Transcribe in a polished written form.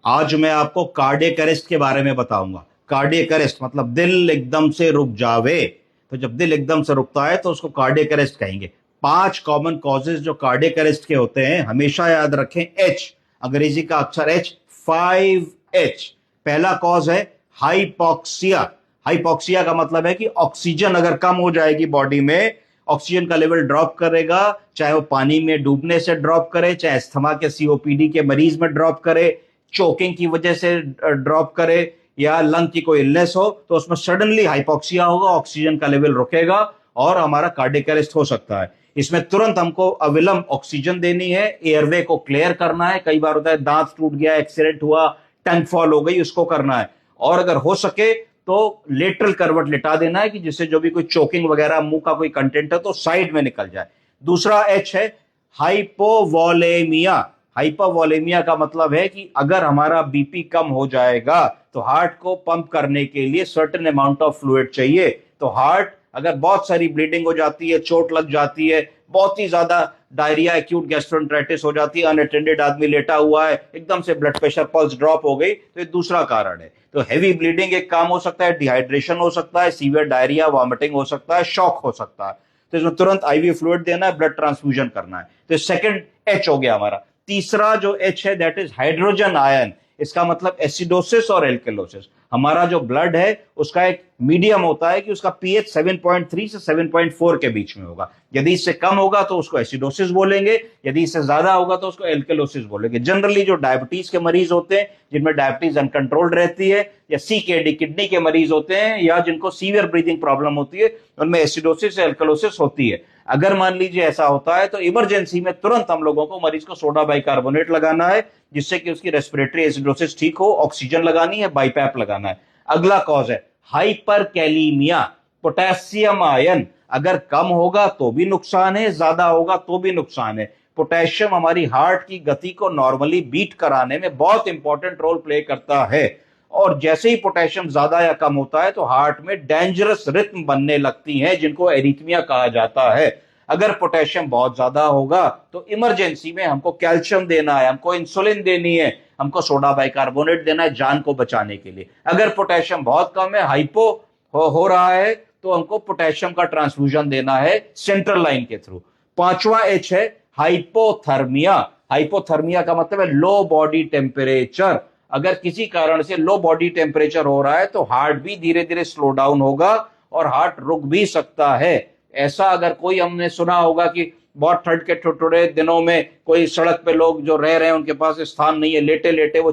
आज मैं आपको कार्डियक अरेस्ट के बारे में बताऊंगा। कार्डियक अरेस्ट मतलब दिल एकदम से रुक जावे। तो जब दिल एकदम से रुकता है तो उसको कार्डियक अरेस्ट कहेंगे। 5 कॉमन कॉजेज जो कार्डियक अरेस्ट के होते हैं, हमेशा याद रखें। एच, अंग्रेजी का अक्षर एच, 5H। पहला कॉज है हाइपोक्सिया। हाइपोक्सिया का मतलब है कि ऑक्सीजन अगर कम हो जाएगी बॉडी में, ऑक्सीजन का लेवल ड्रॉप करेगा, चाहे वो पानी में डूबने से ड्रॉप करे, चाहे अस्थमा के सीओपीडी के मरीज में ड्रॉप करे, चोकिंग की वजह से ड्रॉप करे, या लंग की कोई इलनेस हो, तो उसमें सडनली हाइपोक्सिया होगा, ऑक्सीजन का लेवल रुकेगा और हमारा कार्डियक अरेस्ट हो सकता है। इसमें तुरंत हमको अविलंब ऑक्सीजन देनी है, एयरवे को क्लियर करना है। कई बार होता है दांत टूट गया, एक्सीडेंट हुआ, टंग फॉल हो गई, उसको करना है। और अगर हो सके तो लेटरल करवट लिटा देना है कि जिससे जो भी कोई चोकिंग वगैरह, मुंह का कोई कंटेंट है तो साइड में निकल जाए। दूसरा एच है हाइपोवोलेमिया। हाइपोवोलेमिया का मतलब है कि अगर हमारा बीपी कम हो जाएगा तो हार्ट को पंप करने के लिए सर्टेन अमाउंट ऑफ फ्लूइड चाहिए। तो हार्ट अगर बहुत सारी ब्लीडिंग हो जाती है, चोट लग जाती है, बहुत ही ज्यादा डायरिया, एक्यूट गैस्ट्रोएंटेराइटिस हो जाती है, अनअटेंडेड आदमी लेटा हुआ है, एकदम से ब्लड प्रेशर, पल्स ड्रॉप हो गई, तो ये दूसरा कारण है। तो हैवी ब्लीडिंग एक काम हो सकता है, डिहाइड्रेशन हो सकता है, सीवियर डायरिया, वॉमिटिंग हो सकता है, शॉक हो सकता है। तो इसमें तुरंत आईवी फ्लूइड देना है, ब्लड ट्रांसफ्यूजन करना है। तो सेकंड एच हो गया हमारा। तीसरा जो एच है दैट इज हाइड्रोजन आयन। इसका मतलब एसिडोसिस और एल्केलोसिस। हमारा जो ब्लड है उसका एक मीडियम होता है कि उसका पीएच 7.3 से 7.4 के बीच में होगा। यदि इससे कम होगा तो उसको एसिडोसिस बोलेंगे, यदि इससे ज्यादा होगा तो उसको एल्केलोसिस बोलेंगे। जनरली जो डायबिटीज के मरीज होते हैं, जिनमें डायबिटीज अनकंट्रोल्ड रहती है, या सीकेडी किडनी के मरीज होते हैं, या जिनको सीवियर ब्रीदिंग प्रॉब्लम होती है, उनमें एसिडोसिस एल्केलोसिस होती है। अगर मान लीजिए ऐसा होता है तो इमरजेंसी में तुरंत हम लोगों को मरीज को सोडा बाइकार्बोनेट लगाना है, जिससे कि उसकी रेस्पिरेटरी एसिडोसिस ठीक हो, ऑक्सीजन लगानी है, बाइपैप लगाना है। अगला कॉज है हाइपरकैलीमिया। पोटेशियम आयन अगर कम होगा तो भी नुकसान है, ज्यादा होगा तो भी नुकसान है। पोटेशियम हमारी हार्ट की गति को नॉर्मली बीट कराने में बहुत इंपॉर्टेंट रोल प्ले करता है। और जैसे ही पोटेशियम ज्यादा या कम होता है तो हार्ट में डेंजरस रिथम बनने लगती हैं, जिनको एरिथमिया कहा जाता है। अगर पोटेशियम बहुत ज्यादा होगा तो इमरजेंसी में हमको कैल्शियम देना है, हमको इंसुलिन देनी है, हमको सोडा बाइकार्बोनेट देना है जान को बचाने के लिए। अगर पोटेशियम बहुत कम है, हाइपो हो रहा है, तो हमको पोटेशियम का ट्रांसफ्यूजन देना है सेंट्रल लाइन के थ्रू। पांचवा एच है हाइपोथर्मिया। हाइपोथर्मिया का मतलब है लो बॉडी टेम्परेचर। अगर किसी कारण से लो बॉडी टेम्परेचर हो रहा है तो हार्ट भी धीरे धीरे स्लो डाउन होगा और हार्ट रुक भी सकता है। ऐसा अगर कोई, हमने सुना होगा कि बहुत ठंड के ठुठुरे दिनों में कोई सड़क पे लोग जो रह रहे हैं उनके पास स्थान नहीं है, लेटे लेटे वो